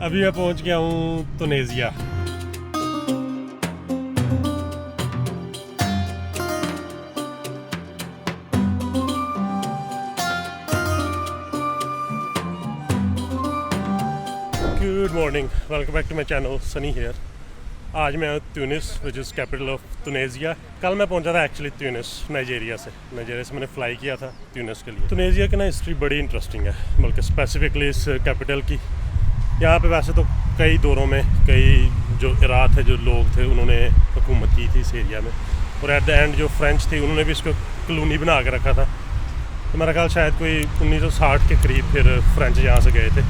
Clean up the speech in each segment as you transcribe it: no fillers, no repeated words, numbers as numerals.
अभी मैं पहुंच गया हूँ Tunisia. Good morning, welcome back to my channel Sunny here. आज मैं Tunis which is capital of Tunisia. कल मैं पहुंचा था एक्चुअली ट्यूनिस नाइजीरिया से मैंने फ़्लाई किया था ट्यूनिस के लिए। तुनेजिया की ना हिस्ट्री बड़ी इंटरेस्टिंग है, बल्कि स्पेसिफिकली इस कैपिटल की। यहाँ पे वैसे तो कई दौरों में कई जो इराक़ थे, जो लोग थे, उन्होंने हुकूमत की थी इस एरिया में, और एट द एंड जो फ्रेंच थी उन्होंने भी इसको कॉलोनी बना के रखा था। तो मेरा ख्याल शायद कोई 1960 के करीब फिर फ्रेंच यहाँ से गए थे,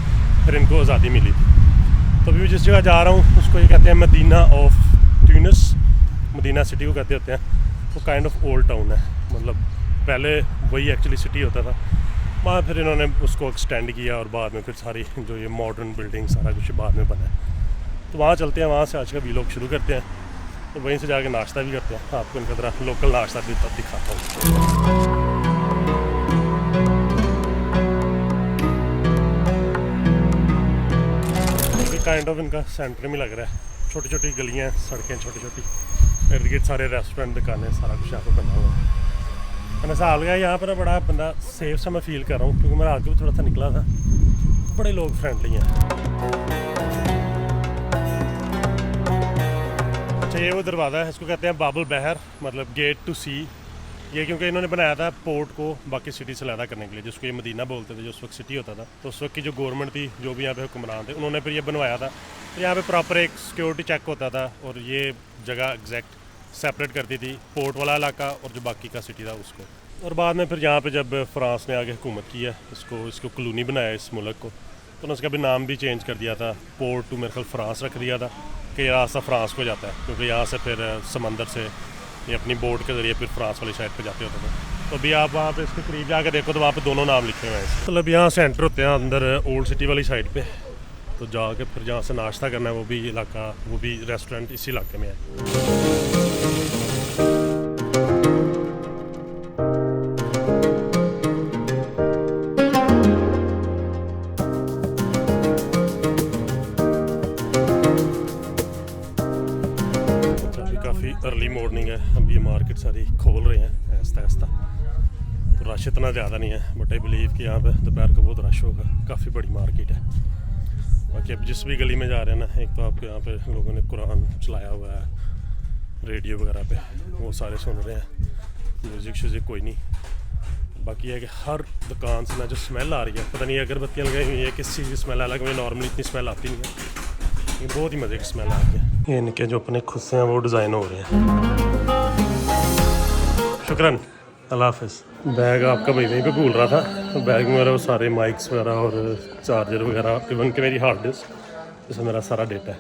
फिर इनको आज़ादी मिली थी। तो अभी जिस जगह जा रहा हूँ उसको ये कहते हैं Medina of Tunis, Medina city को कहते होते हैं। वो काइंड ऑफ ओल्ड टाउन है, मतलब पहले वही एक्चुअली सिटी होता था, वहाँ फिर इन्होंने उसको एक्सटेंड किया और बाद में फिर सारी जो ये मॉडर्न बिल्डिंग सारा कुछ बाद में बना है। तो वहाँ चलते हैं, वहाँ से आज का व्लॉग शुरू करते हैं। तो वहीं से जाके नाश्ता भी करते हैं, आपको इनका तरह लोकल नाश्ता भी दिखाता हूँ। काइंड ऑफ इनका सेंटर में लग रहा है, छोटी छोटी गलियाँ, सड़कें छोटी छोटी, इर्द गिर्द सारे रेस्टोरेंट, दुकानें, सारा कुछ यहाँ पर बना हुआ है। मैंने साल गया यहाँ पर बड़ा बंदा सेफ सा मैं फील कर रहा हूँ, क्योंकि मेरा आगे भी थोड़ा सा निकला था। बड़े लोग फ्रेंडली हैं। अच्छा, ये वो दरवाज़ा है, इसको कहते हैं बाबुल बहर, मतलब गेट टू सी। ये क्योंकि इन्होंने बनाया था पोर्ट को बाकी सिटी से अलग करने के लिए, जिसको ये मदीना बोलते थे, जो उस वक्त सिटी होता था। तो उस वक्त की जो गवर्नमेंट थी, जो भी यहाँ पे हुक्मरान थे, उन्होंने फिर ये बनवाया था। तो यहाँ पे प्रॉपर एक सिक्योरिटी चेक होता था, और ये जगह एग्जैक्ट सेपरेट करती थी पोर्ट वाला इलाका और जो बाकी का सिटी था उसको। और बाद में फिर यहाँ पर जब फ्रांस ने आगे हुकूमत की है, इसको कॉलोनी बनाया इस मुल्क को, तो उन्होंने उसका भी नाम भी चेंज कर दिया था, पोर्ट टू मेरे ख्याल फ्रांस रख दिया था, कि ये रास्ता फ्रांस को जाता है, क्योंकि यहाँ से फिर समंदर से ये अपनी बोट के ज़रिए फिर फ्रांस वाली साइड पे जाते होते थे। तो अभी आप वहाँ पे इसके करीब जाकर देखो तो वहाँ पे दोनों नाम लिखे हुए हैं। मतलब यहाँ से एंटर होते हैं अंदर ओल्ड सिटी वाली साइड पे, तो जाके फिर जहाँ से नाश्ता करना है वो भी इलाका, वो भी रेस्टोरेंट इसी इलाके में है। काफ़ी अर्ली मॉर्निंग है, अब ये मार्केट सारी खोल रहे हैं आहिस्ता आहिस्ता, तो रश इतना ज़्यादा नहीं है, बट आई बिलीव कि यहाँ पे दोपहर को बहुत रश होगा। काफ़ी बड़ी मार्केट है। बाकी अब जिस भी गली में जा रहे हैं ना, एक तो आपको यहाँ पे लोगों ने कुरान चलाया हुआ है, रेडियो वगैरह पे वो सारे सुन रहे हैं, म्यूज़िक श्यूज़िक कोई नहीं। बाकी है कि हर दुकान से ना जो स्मेल आ रही है, पता नहीं अगरबत्तियाँ लगाई हुई है, किस चीज़ की स्मेल आ रही है। नॉर्मली इतनी स्मेल आती नहीं है, ये बहुत ही मज़े की स्मेल आ रही है। ये इनके जो अपने खुद से हैं वो डिज़ाइन हो रहे हैं। शुक्रन, अल्लाह हाफ़िज़। बैग आपका भाई वहीं पे भूल रहा था, तो बैग में मेरा वो सारे माइक्स वगैरह और चार्जर वगैरह, इवन कि मेरी हार्ड डिस्क, जिसमें मेरा सारा डेटा है।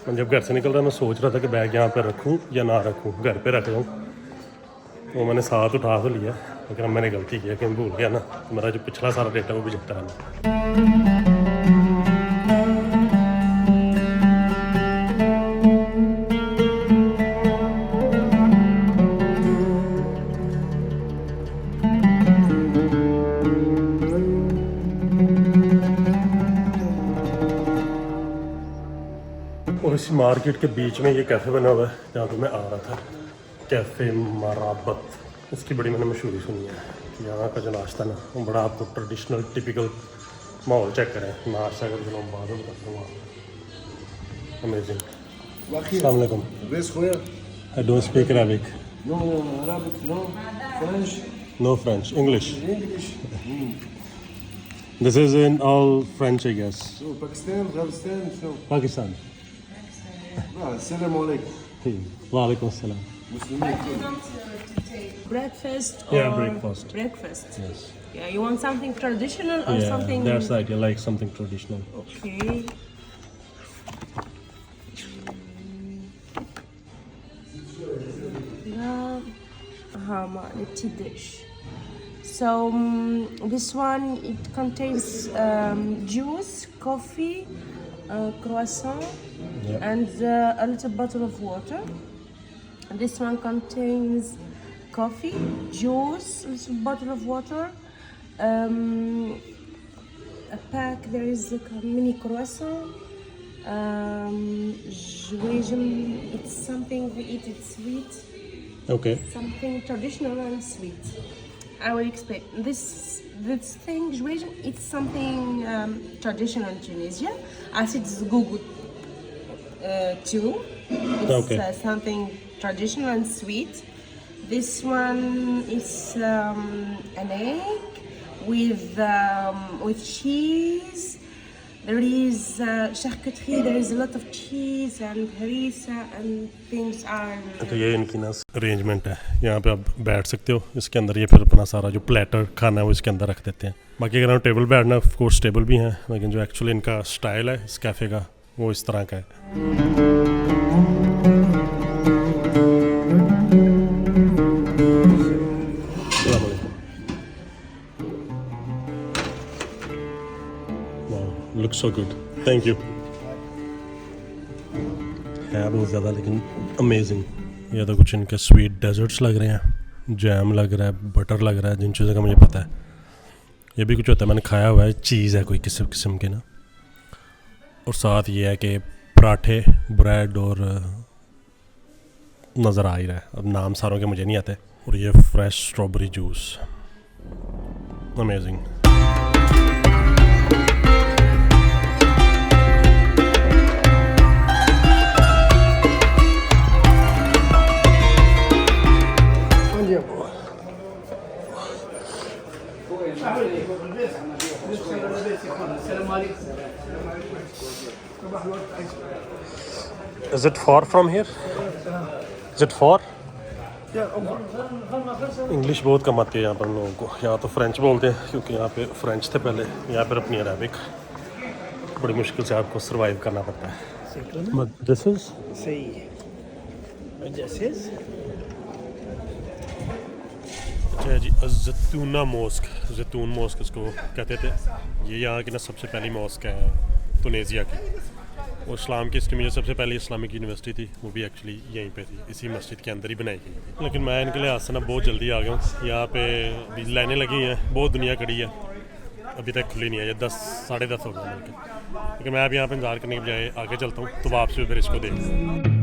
मैं जब घर से निकल रहा मैं सोच रहा था कि बैग यहाँ पे रखूँ या ना रखूँ, घर पे रख जाऊँ। तो मैंने साथ उठा तो लिया, लेकिन अब मैंने गलती किया कि मैं भूल गया ना, तो मेरा जो पिछला सारा डेटा वो भी जता रहा। और इसी मार्केट के बीच में ये कैफ़े बना हुआ है जहाँ पे मैं आ रहा था, कैफ़े मराबत। इसकी बड़ी मैंने मशहूरी सुनी है कि यहाँ का जो नाश्ता ना वो बड़ा आपको ट्रेडिशनल टिपिकल माहौल चेक करें, नाश्ता कर चलो बाद में बताता हूँ। अमेजिंग। अस्सलाम वालेकुम। I don't speak Arabic. No Arabic, no French. No French, English. This is in all French, I guess. So Pakistan, Afghanistan, so. Pakistan. Assalamu alaikum. Wa alaikum assalam. Muslimin. To take breakfast or Yeah, breakfast. breakfast. Yes. Yeah, you want something traditional or Yeah, something? that's right. I like something traditional. Okay. The tea dish. So this one it contains juice, coffee, croissant, Yeah. and a little bottle of water. And this one contains coffee, juice, a little bottle of water, a pack. There is a mini croissant, Żuwajem, it's something we eat it sweet, Okay. something traditional and sweet. I will explain. This thing, żuwajem, it's something traditional in Tunisia. As it's gugud too. It's Okay. something traditional and sweet. This one is an egg with cheese. There is charcuterie. There is a lot of cheese and harissa and things are. तो ये इनकी ना arrangement है, यहाँ पे आप बैठ सकते हो, इसके अंदर ये फिर अपना सारा जो प्लेटर खाना है वो इसके अंदर रख देते हैं। बाकी अगर हम टेबल बैठना ऑफ कोर्स टेबल भी हैं, लेकिन जो एक्चुअली इनका स्टाइल है इस कैफ़े का वो इस तरह का है। Look so good, thank you. है बहुत ज़्यादा लेकिन अमेजिंग। ये तो कुछ इनके स्वीट डेजर्ट्स लग रहे हैं, जैम लग रहा है, बटर लग रहा है, जिन चीज़ों का मुझे पता है। ये भी कुछ होता है मैंने खाया हुआ है, चीज़ है कोई किस्म किस्म के ना। और साथ ये है कि पराठे, ब्रेड और नज़र आ ही रहा है, अब नाम सारों के मुझे नहीं आते। और ये fresh strawberry juice, amazing. Is it far from here? Is it far? English बहुत कम आती है यहाँ पर हम लोगों को। यहाँ तो फ्रेंच बोलते हैं क्योंकि यहाँ पे फ्रेंच थे पहले, यहाँ पर अपनी अरेबिक बड़ी मुश्किल से आपको सरवाइव करना पड़ता है। But this is? अच्छा जी, जैतूना मॉस्क, जैतून मॉस्क इसको कहते थे। ये यहाँ की ना सबसे पहली मॉस्क है तुनेज़िया की। और इस्लाम की हिस्ट्री में जो सबसे पहले इस्लामिक यूनिवर्सिटी थी वो भी एक्चुअली यहीं पे थी, इसी मस्जिद के अंदर ही बनाई गई थी। लेकिन मैं इनके लिहाज से ना बहुत जल्दी आ गया हूँ। यहाँ पे अभी लाइनें लगी हैं, बहुत दुनिया खड़ी है, अभी तक खुली नहीं है। ये 10 साढ़े 10 हो गए मिलकर। लेकिन मैं अब यहाँ पर इंतजार करने के बजाय आगे चलता हूँ, तो वापस फिर इसको देखूँ।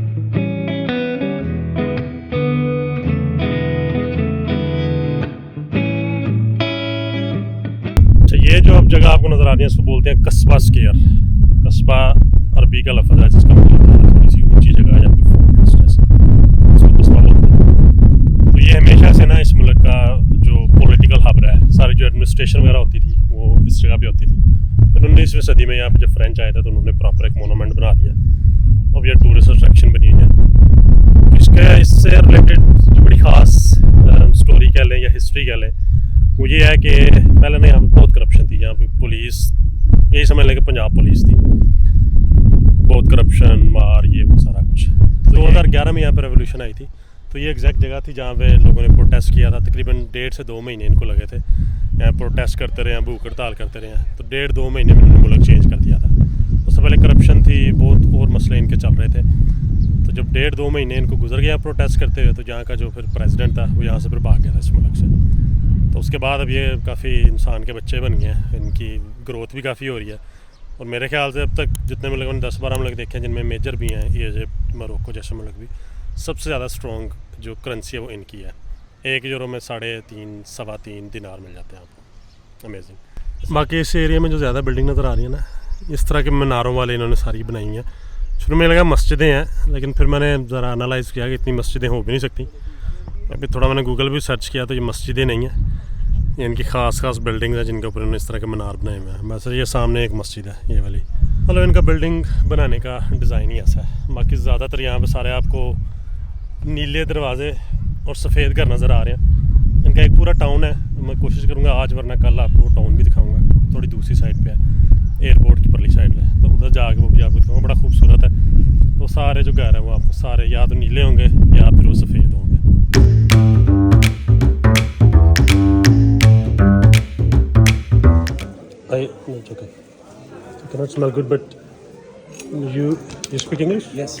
ये जो अब जगह आपको नज़र आ रही है इसको बोलते हैं कस्बा स्क्वायर। कस्बा अरबी का लफ्ज़ है जिसका मतलब थोड़ी सी ऊंची जगह है या कोई फोर्ट्रेस जैसे, इसको कस्बा बोलते हैं। तो ये हमेशा से ना इस मुल्क का जो पॉलिटिकल हब रहा है, सारी जो एडमिनिस्ट्रेशन वगैरह होती थी वो इस जगह पे होती थी। फिर 19वीं सदी में यहाँ पे जब फ्रेंच आए थे तो उन्होंने प्रॉपर एक मोनूमेंट बना दिया। अब यह टूरिस्ट अट्रैक्शन बनी हुई है। इससे रिलेटेड जो बड़ी ख़ास स्टोरी कह लें या हिस्ट्री कह लें वो ये है कि पहले ना यहाँ पे बहुत करप्शन थी। यहाँ पे पुलिस, यही समझ लें कि पंजाब पुलिस थी, बहुत करप्शन, मार, ये वो सारा कुछ। 2011 में यहाँ पे रेवोल्यूशन आई थी, तो ये एग्जैक्ट जगह थी जहाँ पे लोगों ने प्रोटेस्ट किया था। तकरीबन 1.5 से 2 महीने इनको लगे थे यहाँ प्रोटेस्ट करते रहे, भूख हड़ताल करते रहे। तो 1.5-2 महीने में इन्होंने मुल्क चेंज कर दिया था। उससे पहले करप्शन थी, बहुत और मसले इनके चल रहे थे। तो जब 1.5-2 महीने इनको गुजर गया प्रोटेस्ट करते हुए, तो यहाँ का जो फिर प्रेसिडेंट था वो यहाँ से फिर भाग गया था इस मुल्क से। तो उसके बाद अब ये काफ़ी इंसान के बच्चे बन गए हैं, इनकी ग्रोथ भी काफ़ी हो रही है। और मेरे ख्याल से अब तक जितने मुल्क मैंने 10-12 मुल्क देखे हैं जिनमें मेजर भी हैं, इजिप्ट, मोरक्को जैसे मुल्क भी, सबसे ज़्यादा स्ट्रॉन्ग जो करेंसी है वो इनकी है। 1 यूरो में 3.5-3 दिनार मिल जाते हैं आपको। अमेजिंग। बाकी इस एरिया में जो ज़्यादा बिल्डिंग नज़र आ रही है ना, इस तरह के मीनारों वाले इन्होंने सारी बनाई हैं। शुरू में लगा मस्जिदें हैं, लेकिन फिर मैंने ज़रा एनालाइज़ किया कि इतनी मस्जिदें हो भी नहीं सकती। अभी थोड़ा मैंने गूगल भी सर्च किया तो ये मस्जिदें नहीं हैं, ये इनकी ख़ास बिल्डिंग्स हैं जिनके ऊपर इन्होंने इस तरह के मीनार बनाए हुए हैं। वैसे ये सामने एक मस्जिद है, ये वाली। मतलब इनका बिल्डिंग बनाने का डिज़ाइन ही ऐसा है। बाकी ज़्यादातर यहाँ पे सारे आपको नीले दरवाजे और सफ़ेद घर नज़र आ रहे हैं। इनका एक पूरा टाउन है, मैं कोशिश करूँगा आज वरना कल आपको वो टाउन भी दिखाऊँगा। थोड़ी दूसरी साइड पे है, एयरपोर्ट की परली साइड पे, तो उधर जाके वो भी आपको दिखाऊँगा। बड़ा खूबसूरत है। तो सारे जो घर हैं वो आपको सारे या तो नीले होंगे या फिर वो सफ़ेद होंगे। It's okay. You cannot smell good, but you speak English? Yes.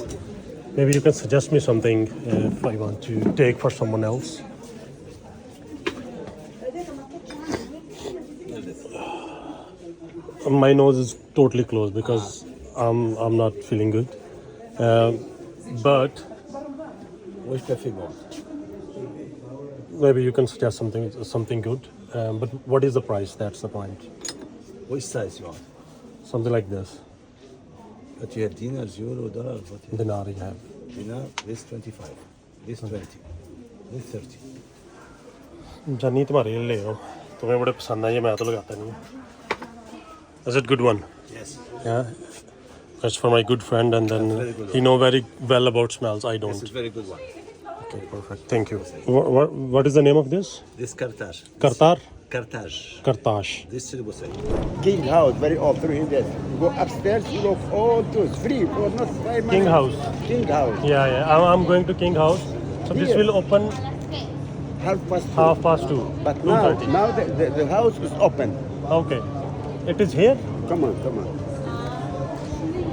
Maybe you can suggest me something if I want to take for someone else. My nose is totally closed because I'm not feeling good. But Which cafe go? maybe you can suggest something good. But what is the price? That's the point. Which size you want? Something like this. But you have dinars, euro, dollars, what you Dinar you have. have? Dinar, this 25, this 20, this 30. जानी तुम्हारे लिए ले रहा हूँ तुम्हें बड़े पसंद है ये मैं तो लगाता नहीं हूँ Is it good one? Yes. Yeah. That's for my good friend and then very good he know very well about smells. I This don't. is very good one. Okay, perfect. Thank you. What is the name of this? This Kartaj. Kartar? Kartaj. Kartash. This is Busai. King House, very old, through India. You go upstairs, you look all those free for not 5 months. King House. King House, Yeah, yeah. I'm going to King House. So this Here. will open 2:30. But now, 2:30. now the house is open. Okay. It is here? Come on, come on.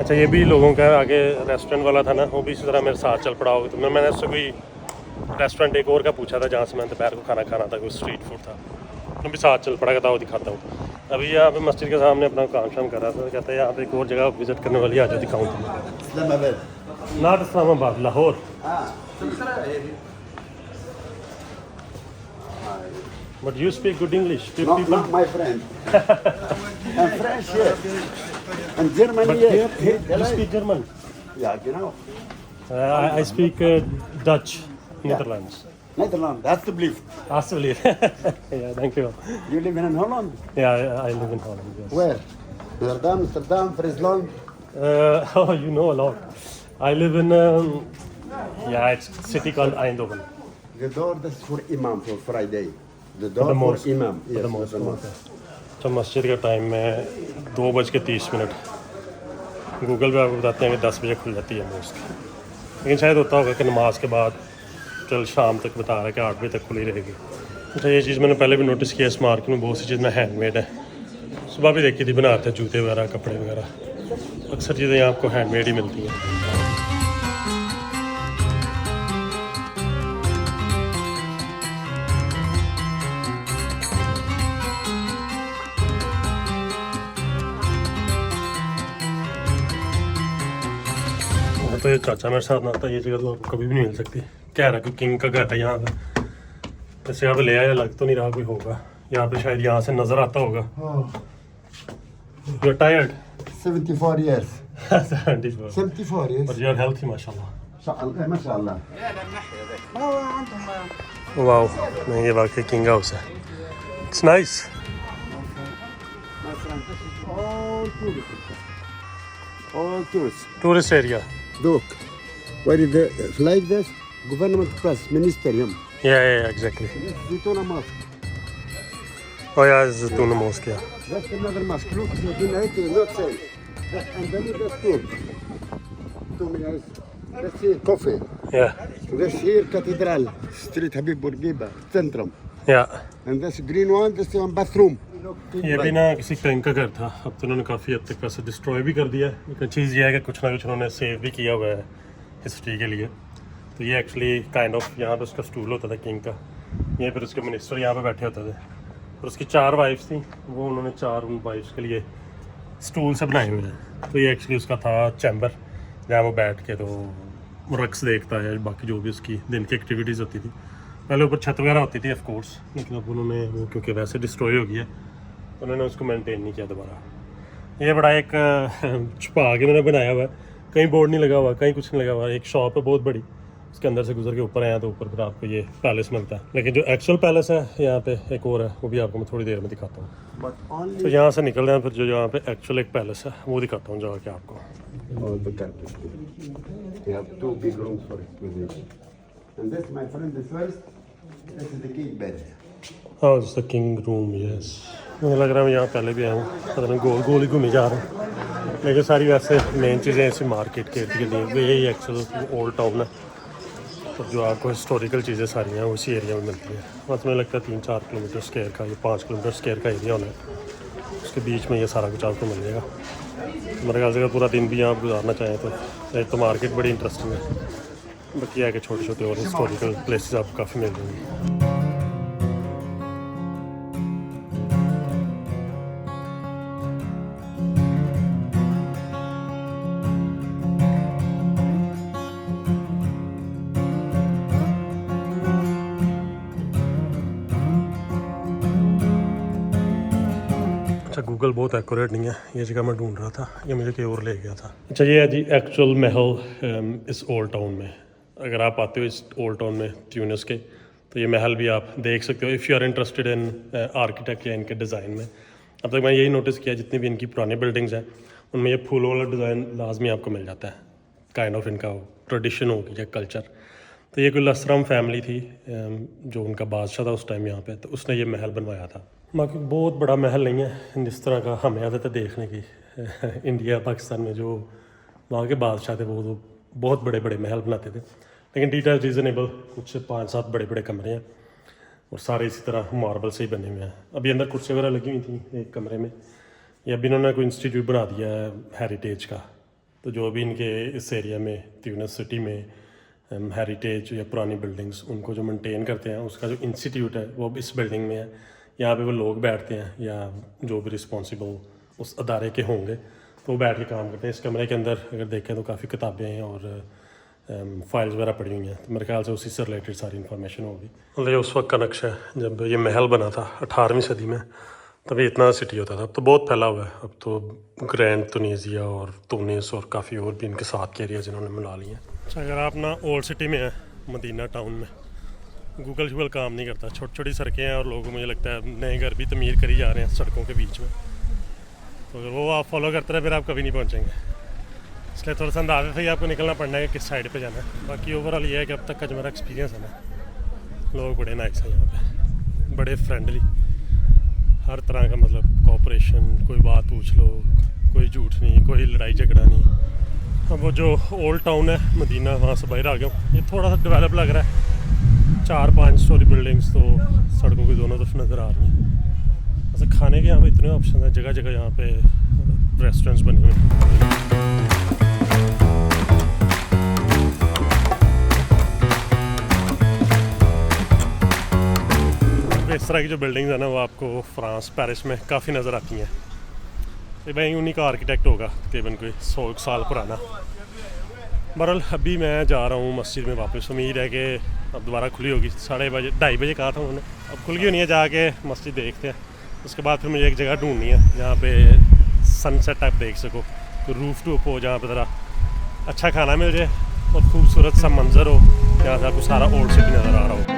अच्छा ये भी लोगों का आगे restaurant वाला था ना वो भी इसी तरह मेरे साथ चल पड़ा होगा तो मैंने उससे कोई रेस्टोरेंट एक और का पूछा था जहाँ से मैं दोपहर को खाना खाना था कोई स्ट्रीट फूड था मैं भी साथ चल पड़ा था वो दिखाता हूँ अभी यहाँ पे मस्जिद के सामने अपना काम शाम कर रहा था कहता है यहाँ पे एक और जगह विजिट करने वाली आ जाओ दिखाऊँ तुम्हें Islamabad. Not Islamabad Lahore but you speak good English Not my friend. I'm French here. And Germany But here. here you speak German. Yeah, you know. I speak Dutch, Netherlands. Netherlands, that's the belief. Alsjeblieft. Yeah, thank you. You live in Holland? Yeah, I live in Holland. Yes. Where? Rotterdam, Amsterdam, Friesland. Oh, you know a lot. I live in it's a city called Eindhoven. The door that's for Imam for Friday. The For door the for mosque. Imam. For Yes, the for mosque. the mosque. तो मस्जिद का time है 2:30 Google पे आपको बताते हैं कि 10 बजे खुल जाती है मोस्क लेकिन शायद होता होगा कि नमाज के बाद चल शाम तक बता रहा है कि 8 बजे तक खुली रहेगी अच्छा ये चीज़ मैंने पहले भी नोटिस किया इस मार्केट में बहुत सी चीज़ें हैंडमेड है सुबह भी देखी थी बनाते हैं जूते वगैरह कपड़े वगैरह अक्सर चीज़ें यहाँ आपको हैंडमेड ही मिलती हैं तो ये चाचा मेरे साथ ना आता ये जगह तो आपको कभी भी नहीं मिल सकती कह रहा कि किंग का घर है यहाँ पे वैसे यहाँ पे ले आया लग तो नहीं रहा कोई होगा यहाँ पे शायद यहाँ से नजर आता होगा you are tired 74 years. 74 74 years. but you are healthy माशाल्लाह MashaAllah. वाओ नहीं ये वाकई किंग हाउस है it's nice My friend, this is all tourists. All tourists. Tourist area Look, where is the like this? Government press, ministerium. yeah exactly This is Zaytuna Mosque. oh yeah this is Tuna Mosque yeah That's another mosque. Look, Zaytuna it is not same. And then that's two. 2 minutes. That's here coffee. yeah That's here cathedral. Street Habib Bourguiba, Centrum. yeah And this green one, this one bathroom. ये भी ना किसी bank का घर था अब तो उन्होंने काफ़ी हद तक वैसे डिस्ट्रॉय भी कर दिया है लेकिन चीज़ ये है कि कुछ ना कुछ उन्होंने सेव भी किया हुआ है हिस्ट्री के लिए तो ये एक्चुअली काइंड ऑफ यहाँ पे उसका स्टूल होता था किंग का ये फिर उसके मिनिस्टर यहाँ पे बैठे होते थे और उसकी 4 वाइफ्स थी वो उन्होंने 4 उन वाइफ्स के लिए स्टूल से बनाए हुए हैं तो ये एक्चुअली उसका था चैम्बर जहाँ वो बैठ के तो रक्स देखता है बाकी जो भी उसकी दिन की एक्टिविटीज़ होती थी पहले ऊपर छत वगैरह होती थी ऑफकोर्स लेकिन अब उन्होंने वो क्योंकि वैसे डिस्ट्रॉय हो गई है उन्होंने उसको मेंटेन नहीं किया दोबारा ये बड़ा एक छुपा के मैंने बनाया हुआ है कहीं बोर्ड नहीं लगा हुआ कहीं कुछ नहीं लगा हुआ एक शॉप है बहुत बड़ी उसके अंदर से गुजर के ऊपर आया तो ऊपर फिर आपको ये पैलेस मिलता है लेकिन जो एक्चुअल पैलेस है यहाँ पे एक और है वो भी आपको मैं थोड़ी देर में दिखाता हूँ But only तो यहाँ से निकल रहे हैं फिर जो यहाँ पे एक्चुअल एक पैलेस है वो दिखाता हूँ जाके आपको all the country. We have 2 big rooms for exposition. And this, my friend, is first. This is the king bed. हाँ द किंग रूम यस मुझे लग रहा है मैं यहाँ पहले भी आया हूँ पता नहीं गोल गोल ही घूमे जा रहे हैं लेकिन सारी वैसे मेन चीज़ें ऐसी मार्केट के इर्द गिर्द यही एक्चुअल ओल्ड टाउन है और जो आपको हिस्टोरिकल चीज़ें सारी हैं उसी एरिया में मिलती है बस मुझे लगता है 3-4 किलोमीटर स्क्वायर का या 5 किलोमीटर स्क्वायर का एरिया होना है उसके बीच में ये सारा कुछ आपको मिल जाएगा मेरे ख्याल से अगर पूरा दिन भी यहाँ आप गुजारना चाहें तो एक तो मार्केट बड़ी इंटरेस्टिंग है बाकी है कि छोटे छोटे और हिस्टोरिकल प्लेसेस आपको काफ़ी मिल जाएंगे गूगल बहुत एक्यूरेट नहीं है, ये जगह मैं ढूंढ रहा था, ये मुझे कहीं और ले गया था। अच्छा ये है जी एक्चुअल महल इस ओल्ड टाउन में। अगर आप आते हो इस ओल्ड टाउन में ट्यूनिस के, तो ये महल भी आप देख सकते हो if you are interested in architect या इनके डिज़ाइन में। अब तक मैं यही नोटिस किया जितनी भी इनकी पुरानी बिल्डिंग्स हैं उनमें ये फूलों वाला डिज़ाइन लाजमी आपको मिल जाता है, काइंड ऑफ इनका ट्रेडिशन होगी या कल्चर। तो ये कोई लसरम फैमिली थी जो उनका बादशाह था उस टाइम यहाँ पे, तो उसने ये महल बनवाया था। बाकी बहुत बड़ा महल नहीं है जिस तरह का हमें आदत है देखने की इंडिया पाकिस्तान में जो वहाँ के बादशाह थे वो तो बहुत बड़े बड़े महल बनाते थे, लेकिन डिटेल रीज़नेबल कुछ 5-7 बड़े बड़े कमरे हैं और सारे इसी तरह मार्बल से ही बने हुए हैं। अभी अंदर कुर्सी वगैरह लगी हुई थी एक कमरे में, या अभी इन्होंने कोई इंस्टीट्यूट बना दिया है हेरिटेज का। तो जो भी इनके इस एरिया में ट्यूनिस सिटी में हेरिटेज या पुरानी बिल्डिंग्स उनको जो मेंटेन करते हैं उसका जो इंस्टीट्यूट है वो इस बिल्डिंग में है। यहाँ पे वो लोग बैठते हैं या जो भी रिस्पॉन्सिबल उस अदारे के होंगे तो वो बैठ के काम करते हैं। इस कमरे के अंदर अगर देखें तो काफ़ी किताबें हैं और फाइल्स वगैरह पड़ी हुई हैं, तो मेरे ख्याल से उसी से रिलेटेड सारी इन्फॉर्मेशन होगी। मतलब ये उस वक्त का नक्शा है जब ये महल बना था 18वीं सदी में, तभी इतना सिटी होता था। अब तो बहुत फैला हुआ है, अब तो ग्रैंड तुनीसिया और तुनिस और काफ़ी और भी इनके साथ के एरिया जिन्होंने मिला लिए हैं। अच्छा अगर आप ना ओल्ड सिटी में है मदीना टाउन में, गूगल शूगल काम नहीं करता, छोटी छोटी सड़कें हैं और लोग मुझे लगता है नए घर भी तमीर करी जा रहे हैं सड़कों के बीच में, तो अगर वो आप फॉलो करते रहे फिर आप कभी नहीं पहुँचेंगे। इसलिए थोड़ा सा अंदाज़े से ही आपको निकलना पड़ना है कि किस साइड पे जाना है। बाकी ओवरऑल ये है कि अब तक का जो मेरा एक्सपीरियंस है ना, लोग बड़े नाइस हैं यहाँ पे, बड़े फ्रेंडली, हर तरह का मतलब कोऑपरेशन, कोई बात पूछ लो, कोई झूठ नहीं, कोई लड़ाई झगड़ा नहीं। अब वो जो ओल्ड टाउन है मदीना वहाँ से बाहर आ गया हूँ, ये थोड़ा सा डेवलप लग रहा है, 4-5 स्टोरी बिल्डिंग्स तो सड़कों की दोनों तरफ नज़र आ रही हैं। वैसे खाने के यहाँ पे इतने ऑप्शन हैं, जगह जगह यहाँ पे रेस्टोरेंट्स बने हुए हैं। इस तरह की जो बिल्डिंग्स है ना वो आपको फ्रांस पेरिस में काफ़ी नज़र आती हैं। ये भाई उन्हीं का आर्किटेक्ट होगा तकरीबन कोई 100 साल पुराना। बहरहाल अभी मैं जा रहा हूँ मस्जिद में वापस, उम्मीद है कि अब दोबारा खुली होगी। 2:30 बजे कहा था उन्होंने, अब खुल गई होनी है, जाके मस्जिद देखते हैं। उसके बाद फिर मुझे एक जगह ढूंढनी है जहाँ पे सनसेट आप देख सको, तो रूफ टॉप हो जहाँ पे ज़रा अच्छा खाना मिल जाए और खूबसूरत सा मंजर हो, जहाँ से आपको सारा ओल्ड सिटी नज़र आ रहा हो।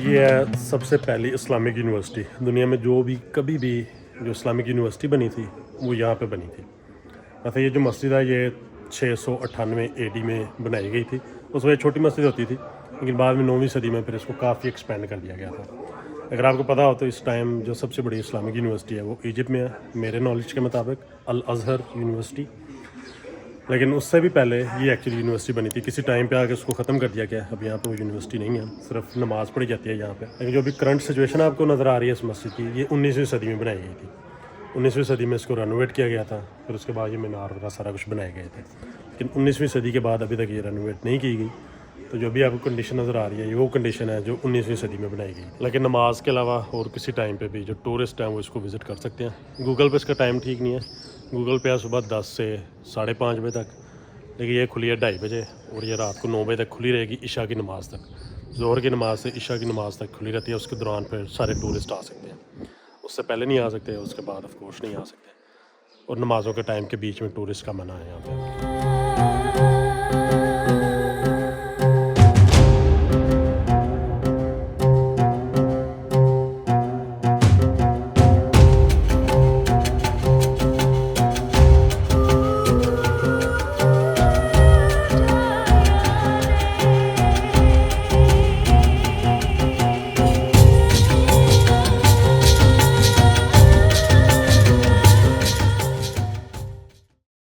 ये है सबसे पहली इस्लामिक यूनिवर्सिटी दुनिया में। जो भी कभी भी जो इस्लामिक यूनिवर्सिटी बनी थी वो यहाँ पे बनी थी। वैसे ये जो मस्जिद है ये 698 AD में बनाई गई थी। उस वक्त छोटी मस्जिद होती थी, लेकिन बाद में 9वीं सदी में फिर इसको काफ़ी एक्सपेंड कर दिया गया था। अगर आपको पता हो तो इस टाइम जो सबसे बड़ी इस्लामिक यूनिवर्सिटी है वो इजिप्ट में है, मेरे नॉलेज के मुताबिक अल अज़हर यूनिवर्सिटी। लेकिन उससे भी पहले ये एक्चुअली यूनिवर्सिटी बनी थी, किसी टाइम पे आके उसको ख़त्म कर दिया गया। अब यहाँ पे वो यूनिवर्सिटी नहीं है, सिर्फ नमाज़ पढ़ी जाती है यहाँ पे। लेकिन जो भी करंट सिचुएशन आपको नज़र आ रही है इस मस्जिद की, ये 19वीं सदी में बनाई गई थी। 19वीं सदी में इसको रेनोवेट किया गया था, फिर उसके बाद ये मीनार वगैरह सारा कुछ बनाए गए थे। लेकिन 19वीं सदी के बाद अभी तक ये रेनोवेट नहीं की गई। तो जो भी आपको कंडीशन नज़र आ रही है ये वो कंडीशन है जो 19वीं सदी में बनाई गई। लेकिन नमाज के अलावा और किसी टाइम पे भी जो टूरिस्ट हैं वो इसको विज़िट कर सकते हैं। गूगल पे इसका टाइम ठीक नहीं है, गूगल पे है सुबह 10 से 5:30 बजे तक, लेकिन ये खुली है 2:30 बजे और ये रात को 9 बजे तक खुली रहेगी इशा की नमाज़ तक। ज़ोहर की नमाज से इशा की नमाज़ तक खुली रहती है। उसके दौरान फिर सारे टूरिस्ट आ सकते हैं, उससे पहले नहीं आ सकते, उसके बाद ऑफ कोर्स नहीं आ सकते। और नमाज़ों के टाइम के बीच में टूरिस्ट का मना है यहाँ पे।